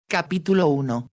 Capítulo 1.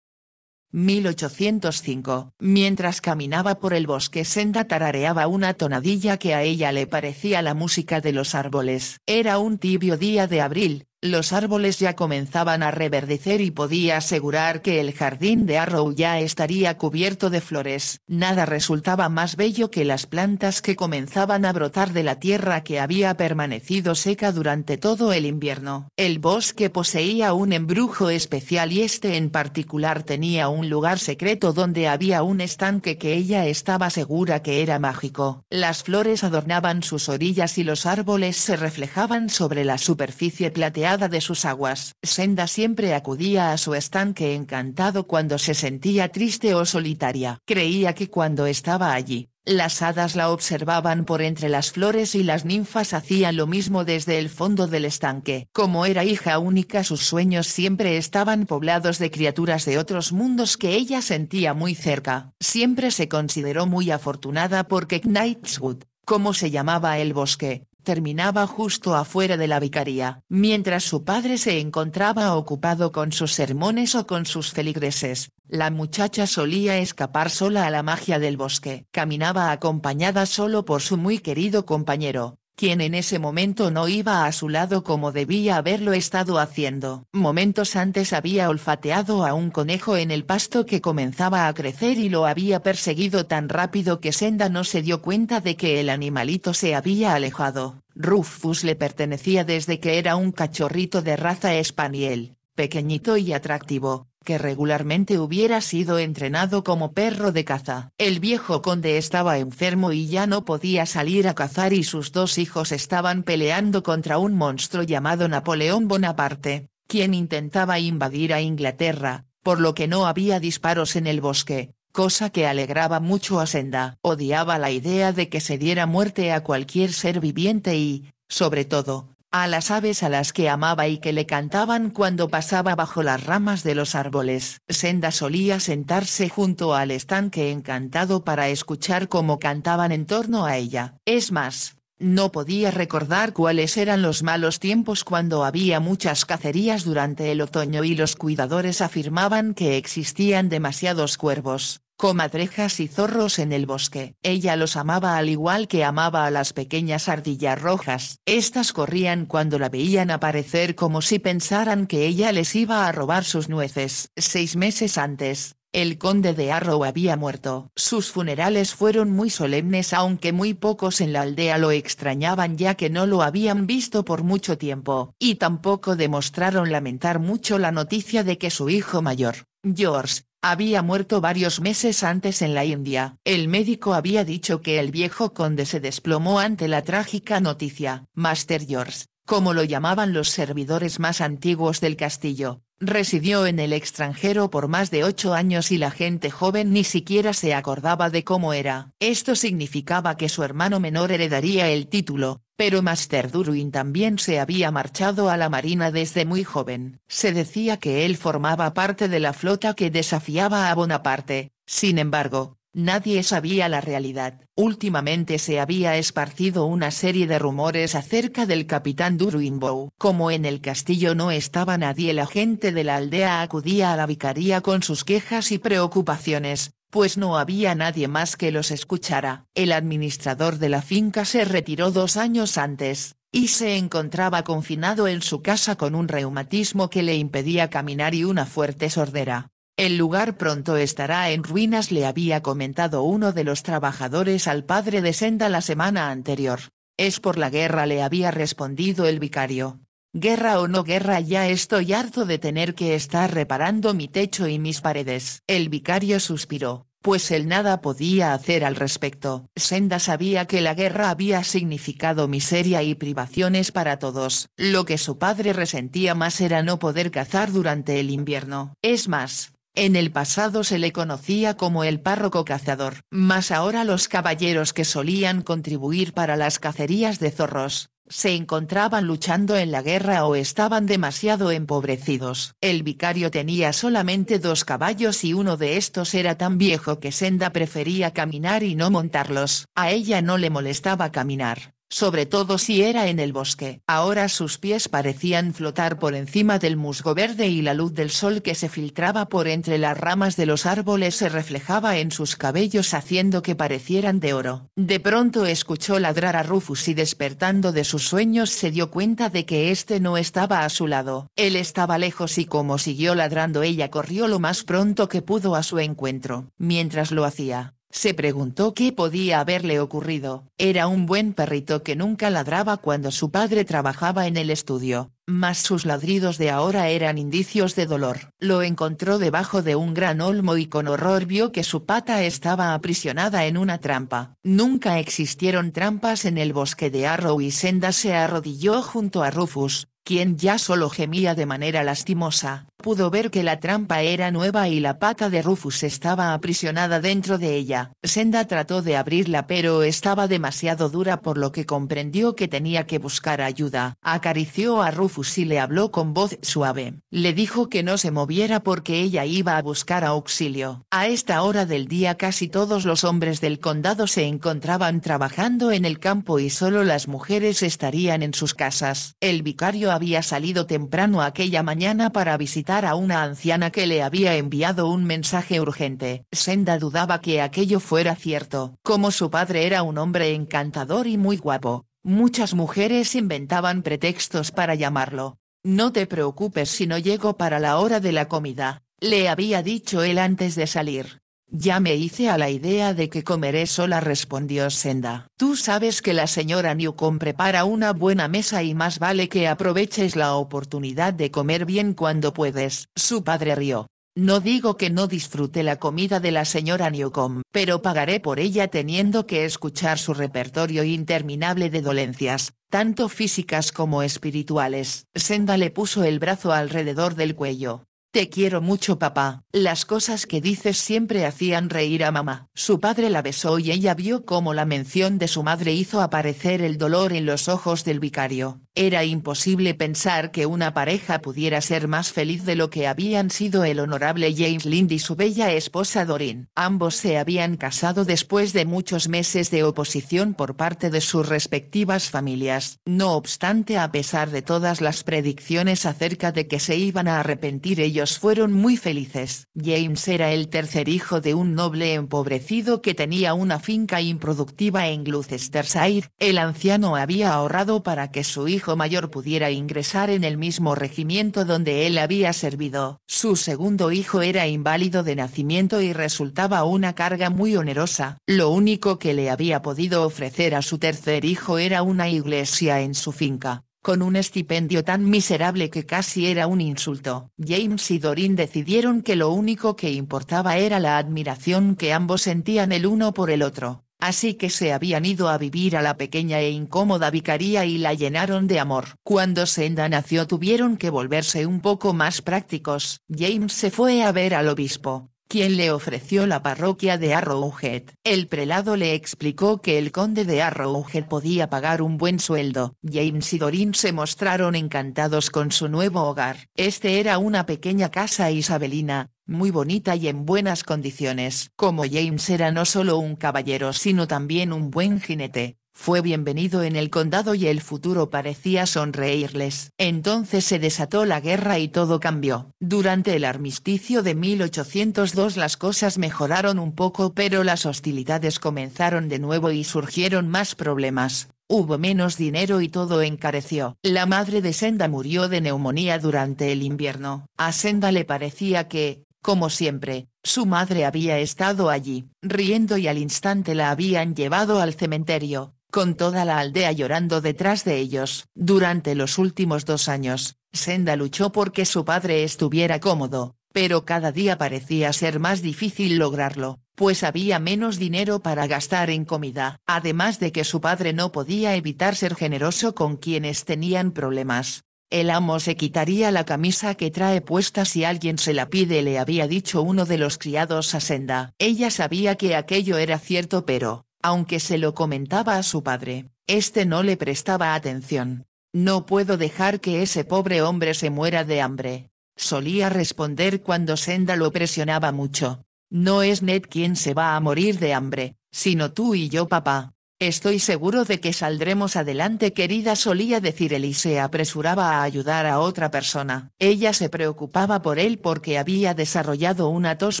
1805. Mientras caminaba por el bosque, Senda tarareaba una tonadilla que a ella le parecía la música de los árboles. Era un tibio día de abril, los árboles ya comenzaban a reverdecer y podía asegurar que el jardín de Arrow ya estaría cubierto de flores. Nada resultaba más bello que las plantas que comenzaban a brotar de la tierra que había permanecido seca durante todo el invierno. El bosque poseía un embrujo especial y este en particular tenía un lugar secreto donde había un estanque que ella estaba segura que era mágico. Las flores adornaban sus orillas y los árboles se reflejaban sobre la superficie plateada de sus aguas. Senda siempre acudía a su estanque encantado cuando se sentía triste o solitaria. Creía que cuando estaba allí, las hadas la observaban por entre las flores y las ninfas hacían lo mismo desde el fondo del estanque. Como era hija única, sus sueños siempre estaban poblados de criaturas de otros mundos que ella sentía muy cerca. Siempre se consideró muy afortunada porque Knightswood, como se llamaba el bosque, terminaba justo afuera de la vicaría. Mientras su padre se encontraba ocupado con sus sermones o con sus feligreses, la muchacha solía escapar sola a la magia del bosque. Caminaba acompañada solo por su muy querido compañero, quien en ese momento no iba a su lado como debía haberlo estado haciendo. Momentos antes había olfateado a un conejo en el pasto que comenzaba a crecer y lo había perseguido tan rápido que Senda no se dio cuenta de que el animalito se había alejado. Rufus le pertenecía desde que era un cachorrito de raza spaniel, pequeñito y atractivo, que regularmente hubiera sido entrenado como perro de caza. El viejo conde estaba enfermo y ya no podía salir a cazar y sus dos hijos estaban peleando contra un monstruo llamado Napoleón Bonaparte, quien intentaba invadir a Inglaterra, por lo que no había disparos en el bosque, cosa que alegraba mucho a Senda. Odiaba la idea de que se diera muerte a cualquier ser viviente y, sobre todo, a las aves a las que amaba y que le cantaban cuando pasaba bajo las ramas de los árboles. Senda solía sentarse junto al estanque encantado para escuchar cómo cantaban en torno a ella. Es más, no podía recordar cuáles eran los malos tiempos cuando había muchas cacerías durante el otoño y los cuidadores afirmaban que existían demasiados cuervos, comadrejas y zorros en el bosque. Ella los amaba al igual que amaba a las pequeñas ardillas rojas. Estas corrían cuando la veían aparecer como si pensaran que ella les iba a robar sus nueces. 6 meses antes, el conde de Arrow había muerto. Sus funerales fueron muy solemnes aunque muy pocos en la aldea lo extrañaban ya que no lo habían visto por mucho tiempo. Y tampoco demostraron lamentar mucho la noticia de que su hijo mayor, George, había muerto varios meses antes en la India. El médico había dicho que el viejo conde se desplomó ante la trágica noticia. Master George, como lo llamaban los servidores más antiguos del castillo, residió en el extranjero por más de 8 años y la gente joven ni siquiera se acordaba de cómo era. Esto significaba que su hermano menor heredaría el título, pero Master Durwin también se había marchado a la marina desde muy joven. Se decía que él formaba parte de la flota que desafiaba a Bonaparte, sin embargo, nadie sabía la realidad. Últimamente se había esparcido una serie de rumores acerca del capitán Durwinbow. Como en el castillo no estaba nadie, la gente de la aldea acudía a la vicaría con sus quejas y preocupaciones, pues no había nadie más que los escuchara. El administrador de la finca se retiró 2 años antes, y se encontraba confinado en su casa con un reumatismo que le impedía caminar y una fuerte sordera. El lugar pronto estará en ruinas, le había comentado uno de los trabajadores al padre de Senda la semana anterior. Es por la guerra, le había respondido el vicario. Guerra o no guerra, ya estoy harto de tener que estar reparando mi techo y mis paredes. El vicario suspiró, pues él nada podía hacer al respecto. Senda sabía que la guerra había significado miseria y privaciones para todos. Lo que su padre resentía más era no poder cazar durante el invierno. Es más, en el pasado se le conocía como el párroco cazador. Mas ahora los caballeros que solían contribuir para las cacerías de zorros, se encontraban luchando en la guerra o estaban demasiado empobrecidos. El vicario tenía solamente 2 caballos y uno de estos era tan viejo que Senda prefería caminar y no montarlos. A ella no le molestaba caminar, sobre todo si era en el bosque. Ahora sus pies parecían flotar por encima del musgo verde y la luz del sol que se filtraba por entre las ramas de los árboles se reflejaba en sus cabellos haciendo que parecieran de oro. De pronto escuchó ladrar a Rufus y despertando de sus sueños se dio cuenta de que éste no estaba a su lado. Él estaba lejos y como siguió ladrando ella corrió lo más pronto que pudo a su encuentro. Mientras lo hacía, se preguntó qué podía haberle ocurrido. Era un buen perrito que nunca ladraba cuando su padre trabajaba en el estudio, mas sus ladridos de ahora eran indicios de dolor. Lo encontró debajo de un gran olmo y con horror vio que su pata estaba aprisionada en una trampa. Nunca existieron trampas en el bosque de Arrow y Senda se arrodilló junto a Rufus, quien ya solo gemía de manera lastimosa. Pudo ver que la trampa era nueva y la pata de Rufus estaba aprisionada dentro de ella. Senda trató de abrirla pero estaba demasiado dura por lo que comprendió que tenía que buscar ayuda. Acarició a Rufus y le habló con voz suave. Le dijo que no se moviera porque ella iba a buscar auxilio. A esta hora del día casi todos los hombres del condado se encontraban trabajando en el campo y solo las mujeres estarían en sus casas. El vicario había salido temprano aquella mañana para visitar a una anciana que le había enviado un mensaje urgente. Senda dudaba que aquello fuera cierto. Como su padre era un hombre encantador y muy guapo, muchas mujeres inventaban pretextos para llamarlo. No te preocupes si no llego para la hora de la comida, le había dicho él antes de salir. Ya me hice a la idea de que comeré sola, respondió Senda. Tú sabes que la señora Newcomb prepara una buena mesa y más vale que aproveches la oportunidad de comer bien cuando puedes. Su padre rió. No digo que no disfrute la comida de la señora Newcomb, pero pagaré por ella teniendo que escuchar su repertorio interminable de dolencias, tanto físicas como espirituales. Senda le puso el brazo alrededor del cuello. Te quiero mucho papá, las cosas que dices siempre hacían reír a mamá. Su padre la besó y ella vio cómo la mención de su madre hizo aparecer el dolor en los ojos del vicario. Era imposible pensar que una pareja pudiera ser más feliz de lo que habían sido el honorable James Lind y su bella esposa Doreen. Ambos se habían casado después de muchos meses de oposición por parte de sus respectivas familias. No obstante, a pesar de todas las predicciones acerca de que se iban a arrepentir, ellos fueron muy felices. James era el tercer hijo de un noble empobrecido que tenía una finca improductiva en Gloucestershire. El anciano había ahorrado para que su hijo mayor pudiera ingresar en el mismo regimiento donde él había servido. Su segundo hijo era inválido de nacimiento y resultaba una carga muy onerosa. Lo único que le había podido ofrecer a su tercer hijo era una iglesia en su finca, con un estipendio tan miserable que casi era un insulto. James y Doreen decidieron que lo único que importaba era la admiración que ambos sentían el uno por el otro, así que se habían ido a vivir a la pequeña e incómoda vicaría y la llenaron de amor. Cuando Senda nació tuvieron que volverse un poco más prácticos. James se fue a ver al obispo, quien le ofreció la parroquia de Arrowhead. El prelado le explicó que el conde de Arrowhead podía pagar un buen sueldo. James y Doreen se mostraron encantados con su nuevo hogar. Este era una pequeña casa isabelina, muy bonita y en buenas condiciones. Como James era no solo un caballero sino también un buen jinete, fue bienvenido en el condado y el futuro parecía sonreírles. Entonces se desató la guerra y todo cambió. Durante el armisticio de 1802 las cosas mejoraron un poco pero las hostilidades comenzaron de nuevo y surgieron más problemas. Hubo menos dinero y todo encareció. La madre de Senda murió de neumonía durante el invierno. A Senda le parecía que, como siempre, su madre había estado allí, riendo y al instante la habían llevado al cementerio, con toda la aldea llorando detrás de ellos. Durante los últimos 2 años, Senda luchó porque su padre estuviera cómodo, pero cada día parecía ser más difícil lograrlo, pues había menos dinero para gastar en comida. Además de que su padre no podía evitar ser generoso con quienes tenían problemas. El amo se quitaría la camisa que trae puesta si alguien se la pide, le había dicho uno de los criados a Senda. Ella sabía que aquello era cierto pero, aunque se lo comentaba a su padre, este no le prestaba atención. No puedo dejar que ese pobre hombre se muera de hambre, solía responder cuando Senda lo presionaba mucho. No es Ned quien se va a morir de hambre, sino tú y yo papá. Estoy seguro de que saldremos adelante, querida, solía decir él y se apresuraba a ayudar a otra persona. Ella se preocupaba por él porque había desarrollado una tos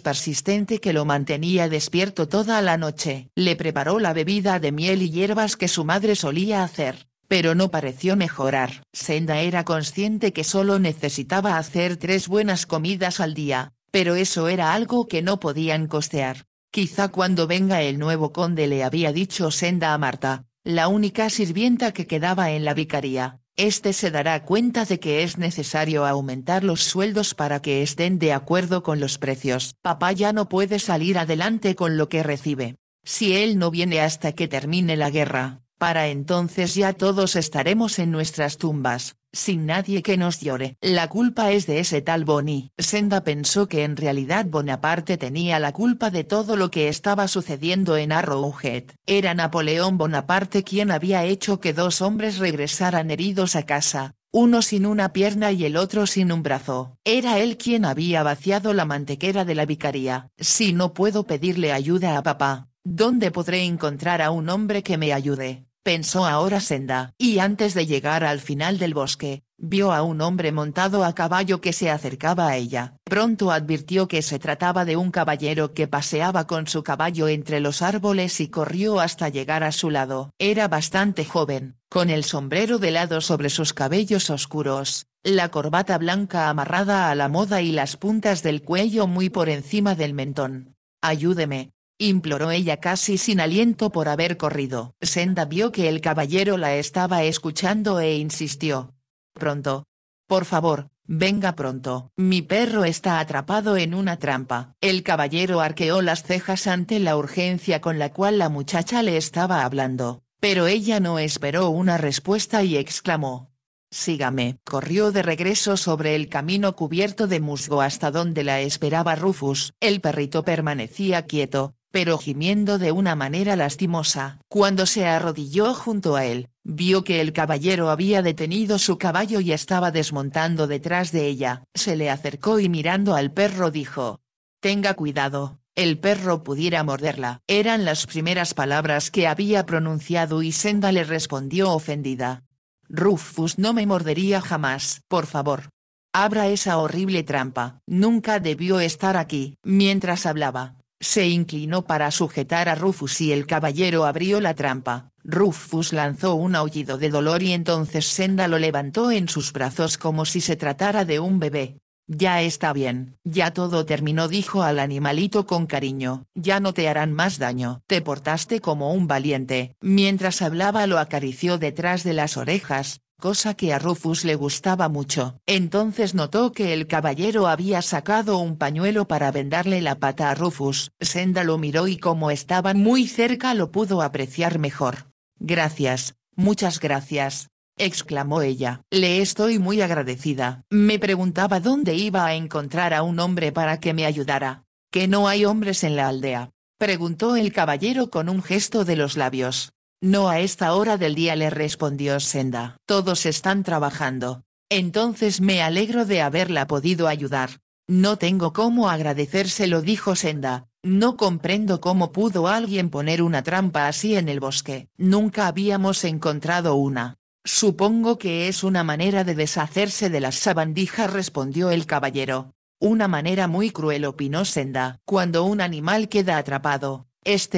persistente que lo mantenía despierto toda la noche. Le preparó la bebida de miel y hierbas que su madre solía hacer, pero no pareció mejorar. Senda era consciente que solo necesitaba hacer 3 buenas comidas al día, pero eso era algo que no podían costear. Quizá cuando venga el nuevo conde, le había dicho Senda a Marta, la única sirvienta que quedaba en la vicaría, se dará cuenta de que es necesario aumentar los sueldos para que estén de acuerdo con los precios. Papá ya no puede salir adelante con lo que recibe. Si él no viene hasta que termine la guerra, para entonces ya todos estaremos en nuestras tumbas, sin nadie que nos llore. La culpa es de ese tal Boni. Senda pensó que en realidad Bonaparte tenía la culpa de todo lo que estaba sucediendo en Arrowhead. Era Napoleón Bonaparte quien había hecho que 2 hombres regresaran heridos a casa, uno sin una pierna y el otro sin un brazo. Era él quien había vaciado la mantequera de la vicaría. Si no puedo pedirle ayuda a papá, ¿dónde podré encontrar a un hombre que me ayude?, pensó ahora Senda. Y antes de llegar al final del bosque, vio a un hombre montado a caballo que se acercaba a ella. Pronto advirtió que se trataba de un caballero que paseaba con su caballo entre los árboles y corrió hasta llegar a su lado. Era bastante joven, con el sombrero de lado sobre sus cabellos oscuros, la corbata blanca amarrada a la moda y las puntas del cuello muy por encima del mentón. «Ayúdeme», imploró ella casi sin aliento por haber corrido. Senda vio que el caballero la estaba escuchando e insistió. «Pronto. Por favor, venga pronto. Mi perro está atrapado en una trampa». El caballero arqueó las cejas ante la urgencia con la cual la muchacha le estaba hablando, pero ella no esperó una respuesta y exclamó: «Sígame». Corrió de regreso sobre el camino cubierto de musgo hasta donde la esperaba Rufus. El perrito permanecía quieto, pero gimiendo de una manera lastimosa. Cuando se arrodilló junto a él, vio que el caballero había detenido su caballo y estaba desmontando detrás de ella. Se le acercó y mirando al perro dijo: «Tenga cuidado, el perro pudiera morderla». Eran las primeras palabras que había pronunciado y Senda le respondió ofendida: «Rufus no me mordería jamás. Por favor, abra esa horrible trampa. Nunca debió estar aquí». Mientras hablaba, se inclinó para sujetar a Rufus y el caballero abrió la trampa. Rufus lanzó un aullido de dolor y entonces Senda lo levantó en sus brazos como si se tratara de un bebé. «Ya está bien, ya todo terminó», dijo al animalito con cariño. «Ya no te harán más daño. Te portaste como un valiente». Mientras hablaba lo acarició detrás de las orejas, cosa que a Rufus le gustaba mucho. Entonces notó que el caballero había sacado un pañuelo para vendarle la pata a Rufus. Senda lo miró y como estaban muy cerca lo pudo apreciar mejor. «Gracias, muchas gracias», exclamó ella. «Le estoy muy agradecida. Me preguntaba dónde iba a encontrar a un hombre para que me ayudara». «¿Que no hay hombres en la aldea?», preguntó el caballero con un gesto de los labios. «No a esta hora del día», le respondió Senda. «Todos están trabajando». «Entonces me alegro de haberla podido ayudar». «No tengo cómo agradecérselo», dijo Senda. «No comprendo cómo pudo alguien poner una trampa así en el bosque. Nunca habíamos encontrado una». «Supongo que es una manera de deshacerse de las sabandijas», respondió el caballero. «Una manera muy cruel», opinó Senda. «Cuando un animal queda atrapado,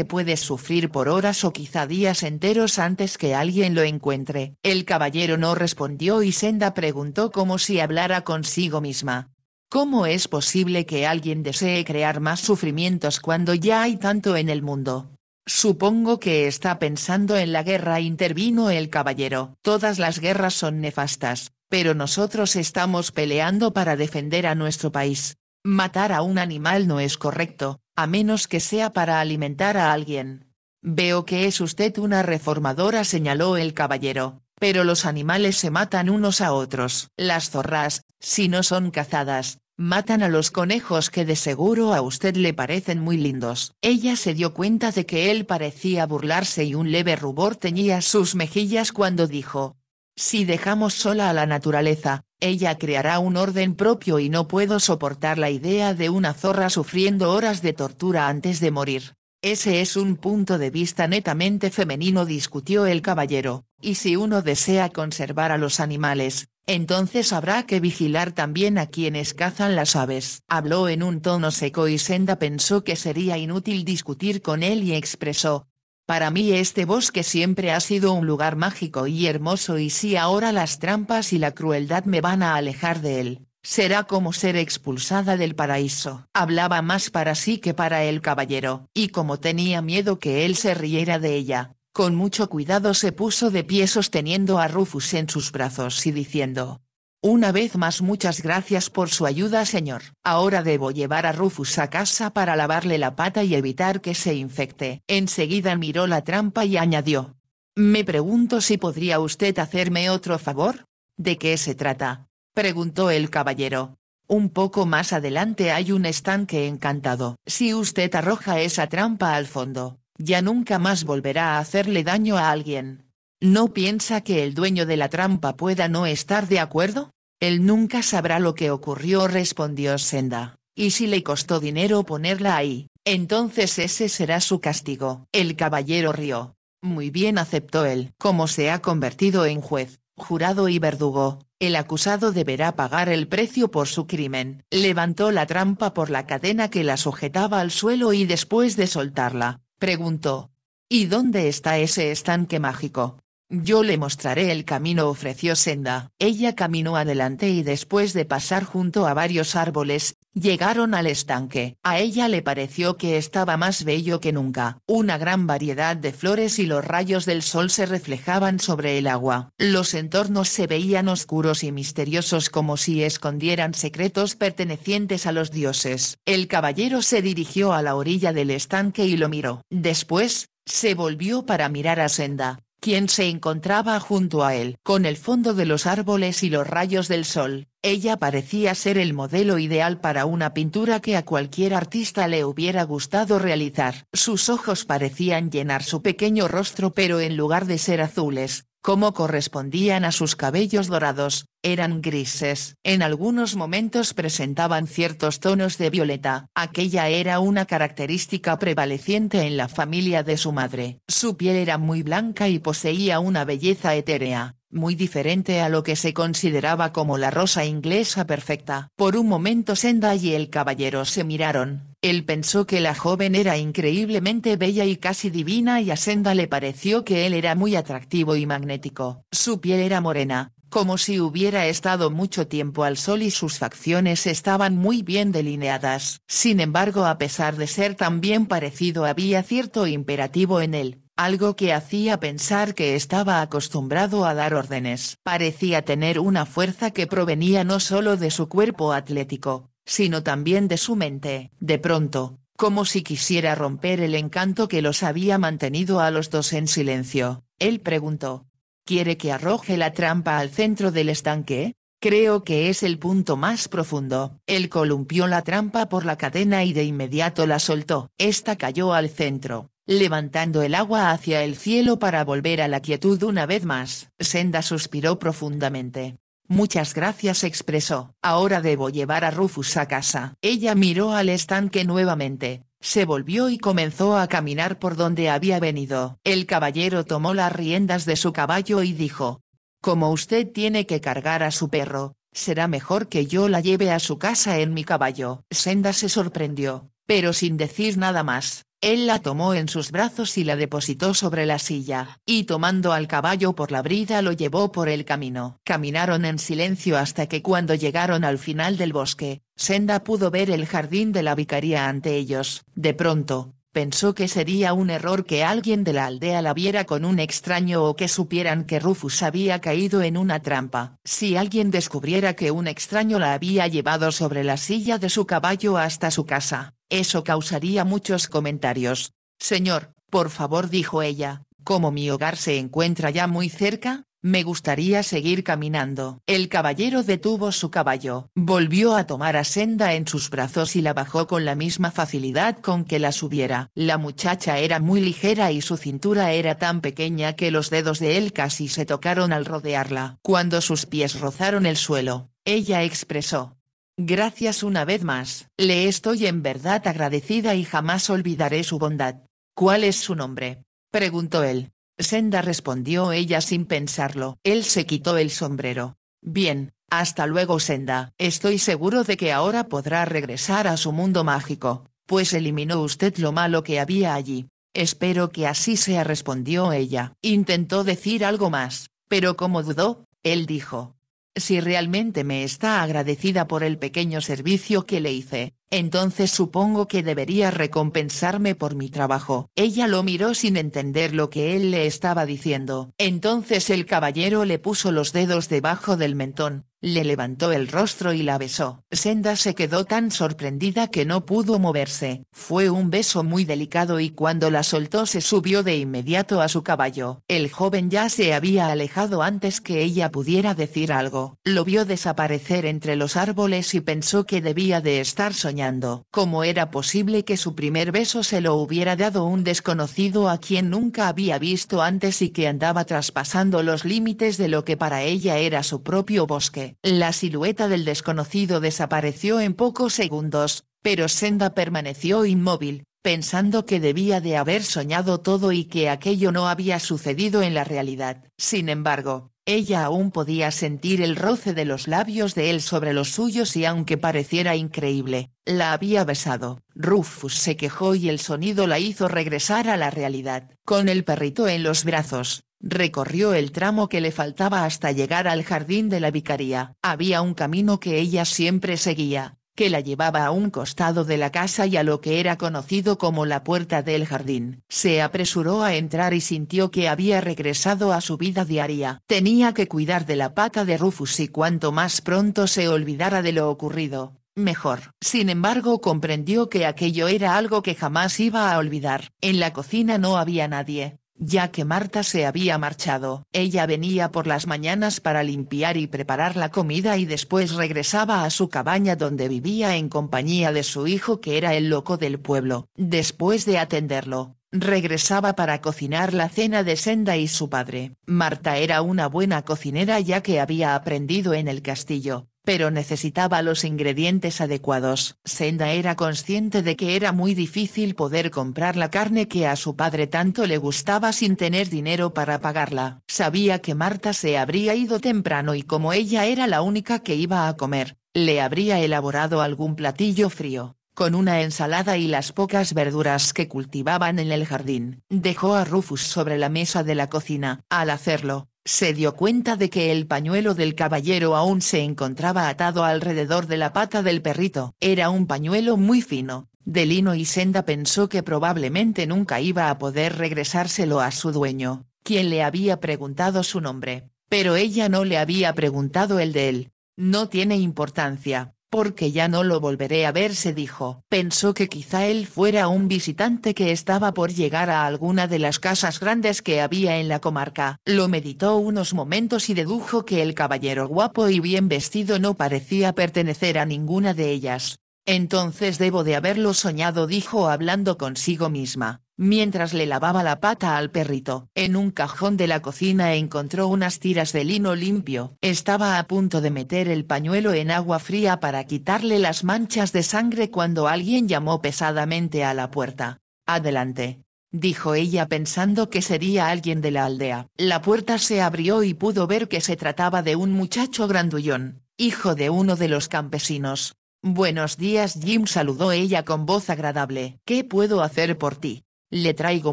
puede sufrir por horas o quizá días enteros antes que alguien lo encuentre». El caballero no respondió y Senda preguntó como si hablara consigo misma: «¿Cómo es posible que alguien desee crear más sufrimientos cuando ya hay tanto en el mundo?». «Supongo que está pensando en la guerra», intervino el caballero. «Todas las guerras son nefastas, pero nosotros estamos peleando para defender a nuestro país. Matar a un animal no es correcto, a menos que sea para alimentar a alguien». «Veo que es usted una reformadora», señaló el caballero, «pero los animales se matan unos a otros. Las zorras, si no son cazadas, matan a los conejos que de seguro a usted le parecen muy lindos». Ella se dio cuenta de que él parecía burlarse y un leve rubor teñía sus mejillas cuando dijo: «Si dejamos sola a la naturaleza, ella creará un orden propio y no puedo soportar la idea de una zorra sufriendo horas de tortura antes de morir». Ese es un punto de vista netamente femenino, discutió el caballero, y si uno desea conservar a los animales, entonces habrá que vigilar también a quienes cazan las aves. Habló en un tono seco y Senda pensó que sería inútil discutir con él y expresó: para mí este bosque siempre ha sido un lugar mágico y hermoso, y si ahora las trampas y la crueldad me van a alejar de él, será como ser expulsada del paraíso. Hablaba más para sí que para el caballero, y como tenía miedo que él se riera de ella, con mucho cuidado se puso de pie sosteniendo a Rufus en sus brazos y diciendo: una vez más muchas gracias por su ayuda, señor. Ahora debo llevar a Rufus a casa para lavarle la pata y evitar que se infecte. Enseguida miró la trampa y añadió: me pregunto si podría usted hacerme otro favor. ¿De qué se trata?, preguntó el caballero. Un poco más adelante hay un estanque encantado. Si usted arroja esa trampa al fondo, ya nunca más volverá a hacerle daño a alguien. ¿No piensa que el dueño de la trampa pueda no estar de acuerdo? Él nunca sabrá lo que ocurrió, respondió Senda, y si le costó dinero ponerla ahí, entonces ese será su castigo. El caballero rió. Muy bien, aceptó él. Como se ha convertido en juez, jurado y verdugo, el acusado deberá pagar el precio por su crimen. Levantó la trampa por la cadena que la sujetaba al suelo y después de soltarla, preguntó: ¿y dónde está ese estanque mágico? Yo le mostraré el camino, ofreció Senda. Ella caminó adelante y después de pasar junto a varios árboles, llegaron al estanque. A ella le pareció que estaba más bello que nunca. Una gran variedad de flores y los rayos del sol se reflejaban sobre el agua. Los entornos se veían oscuros y misteriosos, como si escondieran secretos pertenecientes a los dioses. El caballero se dirigió a la orilla del estanque y lo miró. Después, se volvió para mirar a Senda, quien se encontraba junto a él. Con el fondo de los árboles y los rayos del sol, ella parecía ser el modelo ideal para una pintura que a cualquier artista le hubiera gustado realizar. Sus ojos parecían llenar su pequeño rostro, pero en lugar de ser azules, como correspondían a sus cabellos dorados, eran grises. En algunos momentos presentaban ciertos tonos de violeta. Aquella era una característica prevaleciente en la familia de su madre. Su piel era muy blanca y poseía una belleza etérea, muy diferente a lo que se consideraba como la rosa inglesa perfecta. Por un momento Senda y el caballero se miraron. Él pensó que la joven era increíblemente bella y casi divina, y a Senda le pareció que él era muy atractivo y magnético. Su piel era morena, como si hubiera estado mucho tiempo al sol, y sus facciones estaban muy bien delineadas. Sin embargo, a pesar de ser tan bien parecido, había cierto imperativo en él, algo que hacía pensar que estaba acostumbrado a dar órdenes. Parecía tener una fuerza que provenía no solo de su cuerpo atlético, sino también de su mente. De pronto, como si quisiera romper el encanto que los había mantenido a los dos en silencio, él preguntó: ¿quiere que arroje la trampa al centro del estanque? Creo que es el punto más profundo. Él columpió la trampa por la cadena y de inmediato la soltó. Esta cayó al centro, levantando el agua hacia el cielo para volver a la quietud una vez más. Senda suspiró profundamente. Muchas gracias, expresó. Ahora debo llevar a Rufus a casa. Ella miró al estanque nuevamente, se volvió y comenzó a caminar por donde había venido. El caballero tomó las riendas de su caballo y dijo: como usted tiene que cargar a su perro, será mejor que yo la lleve a su casa en mi caballo. Senda se sorprendió, pero sin decir nada más. Él la tomó en sus brazos y la depositó sobre la silla, y tomando al caballo por la brida lo llevó por el camino. Caminaron en silencio hasta que, cuando llegaron al final del bosque, Senda pudo ver el jardín de la vicaría ante ellos. De pronto, pensó que sería un error que alguien de la aldea la viera con un extraño, o que supieran que Rufus había caído en una trampa. Si alguien descubriera que un extraño la había llevado sobre la silla de su caballo hasta su casa, eso causaría muchos comentarios. Señor, por favor, dijo ella, como mi hogar se encuentra ya muy cerca, me gustaría seguir caminando. El caballero detuvo su caballo, volvió a tomar a Senda en sus brazos y la bajó con la misma facilidad con que la subiera. La muchacha era muy ligera y su cintura era tan pequeña que los dedos de él casi se tocaron al rodearla. Cuando sus pies rozaron el suelo, ella expresó: gracias una vez más, le estoy en verdad agradecida y jamás olvidaré su bondad. ¿Cuál es su nombre?, preguntó él. Senda, respondió ella sin pensarlo. Él se quitó el sombrero. Bien, hasta luego Senda. Estoy seguro de que ahora podrá regresar a su mundo mágico, pues eliminó usted lo malo que había allí. Espero que así sea, respondió ella. Intentó decir algo más, pero como dudó, él dijo: si realmente me está agradecida por el pequeño servicio que le hice, entonces supongo que debería recompensarme por mi trabajo. Ella lo miró sin entender lo que él le estaba diciendo. Entonces el caballero le puso los dedos debajo del mentón, le levantó el rostro y la besó. Senda se quedó tan sorprendida que no pudo moverse. Fue un beso muy delicado y cuando la soltó se subió de inmediato a su caballo. El joven ya se había alejado antes que ella pudiera decir algo. Lo vio desaparecer entre los árboles y pensó que debía de estar soñando. ¿Cómo era posible que su primer beso se lo hubiera dado un desconocido a quien nunca había visto antes y que andaba traspasando los límites de lo que para ella era su propio bosque? La silueta del desconocido desapareció en pocos segundos, pero Senda permaneció inmóvil, pensando que debía de haber soñado todo y que aquello no había sucedido en la realidad. Sin embargo, ella aún podía sentir el roce de los labios de él sobre los suyos y aunque pareciera increíble, la había besado. Rufus se quejó y el sonido la hizo regresar a la realidad. Con el perrito en los brazos, recorrió el tramo que le faltaba hasta llegar al jardín de la vicaría. Había un camino que ella siempre seguía, que la llevaba a un costado de la casa y a lo que era conocido como la puerta del jardín. Se apresuró a entrar y sintió que había regresado a su vida diaria. Tenía que cuidar de la pata de Rufus y cuanto más pronto se olvidara de lo ocurrido, mejor. Sin embargo, comprendió que aquello era algo que jamás iba a olvidar. En la cocina no había nadie, ya que Marta se había marchado. Ella venía por las mañanas para limpiar y preparar la comida y después regresaba a su cabaña donde vivía en compañía de su hijo que era el loco del pueblo. Después de atenderlo, regresaba para cocinar la cena de Senda y su padre. Marta era una buena cocinera ya que había aprendido en el castillo, pero necesitaba los ingredientes adecuados. Senda era consciente de que era muy difícil poder comprar la carne que a su padre tanto le gustaba sin tener dinero para pagarla. Sabía que Marta se habría ido temprano y como ella era la única que iba a comer, le habría elaborado algún platillo frío, con una ensalada y las pocas verduras que cultivaban en el jardín. Dejó a Rufus sobre la mesa de la cocina. Al hacerlo, se dio cuenta de que el pañuelo del caballero aún se encontraba atado alrededor de la pata del perrito. Era un pañuelo muy fino, de lino y Senda pensó que probablemente nunca iba a poder regresárselo a su dueño, quien le había preguntado su nombre, pero ella no le había preguntado el de él. No tiene importancia, porque ya no lo volveré a ver, se dijo. Pensó que quizá él fuera un visitante que estaba por llegar a alguna de las casas grandes que había en la comarca. Lo meditó unos momentos y dedujo que el caballero guapo y bien vestido no parecía pertenecer a ninguna de ellas. Entonces debo de haberlo soñado, dijo hablando consigo misma, mientras le lavaba la pata al perrito. En un cajón de la cocina encontró unas tiras de lino limpio. Estaba a punto de meter el pañuelo en agua fría para quitarle las manchas de sangre cuando alguien llamó pesadamente a la puerta. «Adelante», dijo ella pensando que sería alguien de la aldea. La puerta se abrió y pudo ver que se trataba de un muchacho grandullón, hijo de uno de los campesinos. «Buenos días Jim», saludó ella con voz agradable. «¿Qué puedo hacer por ti?». «Le traigo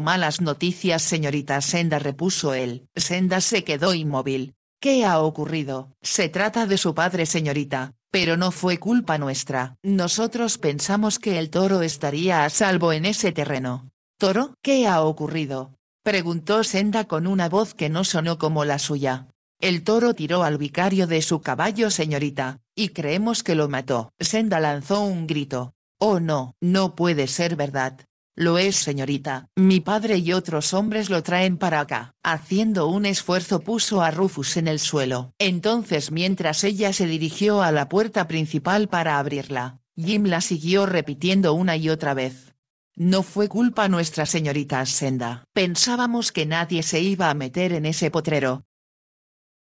malas noticias señorita Senda», repuso él. Senda se quedó inmóvil. «¿Qué ha ocurrido?». «Se trata de su padre señorita, pero no fue culpa nuestra. Nosotros pensamos que el toro estaría a salvo en ese terreno». «¿Toro? ¿Qué ha ocurrido?», preguntó Senda con una voz que no sonó como la suya. «El toro tiró al vicario de su caballo señorita, y creemos que lo mató». Senda lanzó un grito. «Oh no, no puede ser verdad». «Lo es señorita, mi padre y otros hombres lo traen para acá». Haciendo un esfuerzo puso a Rufus en el suelo. Entonces mientras ella se dirigió a la puerta principal para abrirla, Jim la siguió repitiendo una y otra vez. «No fue culpa nuestra señorita Senda. Pensábamos que nadie se iba a meter en ese potrero,